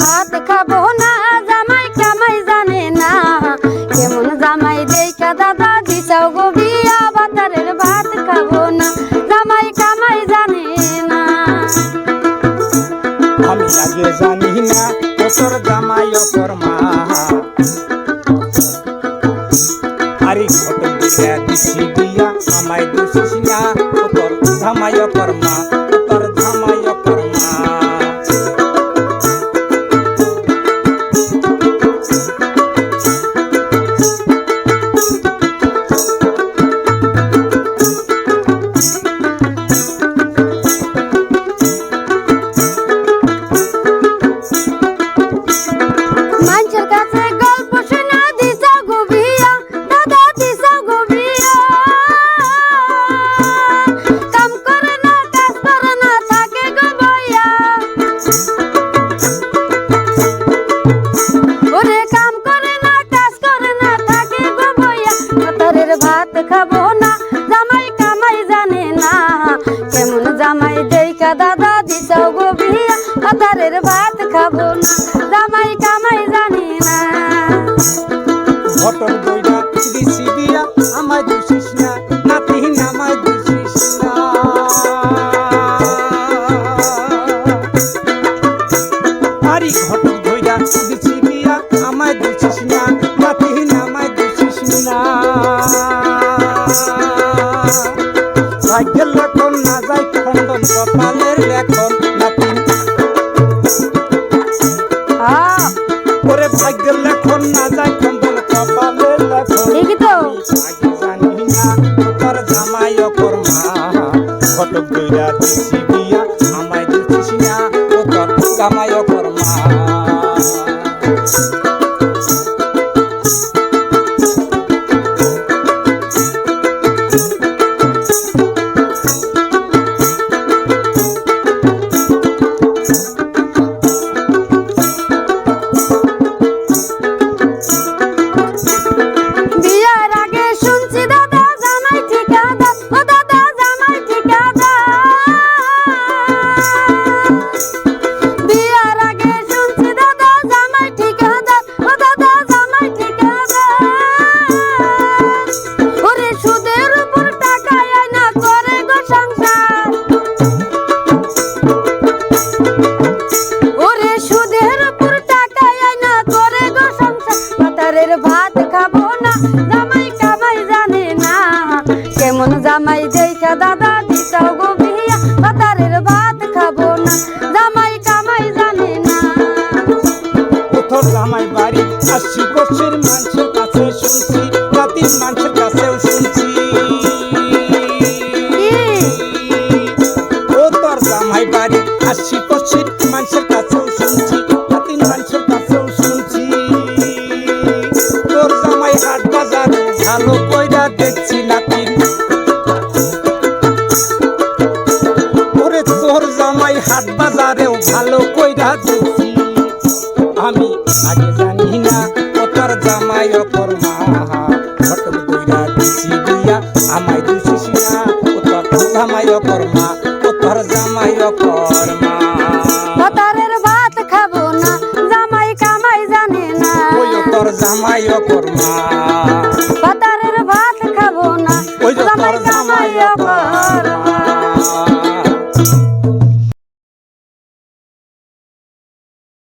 ভাত খাবো না, জামাই কামাই জানে না। কেমন জামাই দেখা দাদা দিছাও গো বিয়া, ভাতারের ভাত খাবো না, জামাই কামাই জানে না। আমি আগে জানি না ও তোর জামাই অকর্মা, আরে ঘটক দিয়া দিছি বিয়া আমায় দোষিস না, ও তোর জামাই অকর্মা, ও তোর জামাই অকর্মা। মানুষের কাছে গল্প শোনা দিছাও গো বিয়া, দাদা দিছাও গো বিয়া। কাম করে না কাজ করে না থাকে গো বইয়া, ওরে কাম করে না কাজ করে না থাকে গো বইয়া। ভাতারের ভাত খাবো না, জামাই কামাই জানে না। কেমন জামাই দেখা দাদা দিছাও গো বিয়া, ভাতারের ভাত খাবো না, জামাই কামাই জানে না। ঘটক দইরা দিছি বিয়া আমায় দোষিস না, নাতি আমায় দোষিস না। আরে ঘটক দইরা দিছি বিয়া আমায় দোষিস না, নাতি আমায় দোষিস না। ভাগ্যের লক্ষণ না যায় খণ্ডন, কপালের লেখন নাতি। ওরে ভাগ্যের লেখন না যায় খণ্ডন, কপালের লেখন। দেখি তো আগে জানি না তোর জামাই অকর্মা, ঘটক দইরা দিছি বিয়া আমায় দোষিস না, ও তোর জামাই অকর্মা। বিয়ার আগে শুনছি দাদা জামাই ঠিকাদার, ও দাদা জামাই ঠিকাদার। বিয়ার আগে শুনছি দাদা জামাই ঠিকাদার, ও দাদা জামাই ঠিকাদার। ওরে সুদের উপর টাকা আয়না করে গো সংসার, ওরে সুদের উপর টাকা আয়না করে গো সংসার। ভাতারের ভাত খাবো না, জামাই কামাই জানে না। কেমন জামাই দেখা দাদা দিছাও গো বিয়া, ভাতারের ভাত খাবো না, জামাই কামাই জানে না। তোর জামাই বাড়ি আশি বছর মানুষের কাছে শুনছি, জাতির মানুষের কাছেও শুনছি। ও তোর জামাই বাড়ি আশি বছর মানুষের কাছেও শুনছি, জাতির মানুষের কাছেও শুনছি। তোর জামাই হাট বাজার ভালো কইরা দেখছি নাতি। ওরে তোর জামাই হাট বাজারেও ভালো কইরা দেখছি। আমি আগে জানি না ও তোর জামাই অকর্মা, ঘটক দইরা দিছি বিয়া আমায় দোষিস না, ও তোর জামাই অকর্মা, ও তোর জামাই অকর্মা। ভাতারের ভাত খাবো না, জামাই কামাই জানে না। ওই তোর জামাই অকর্মা।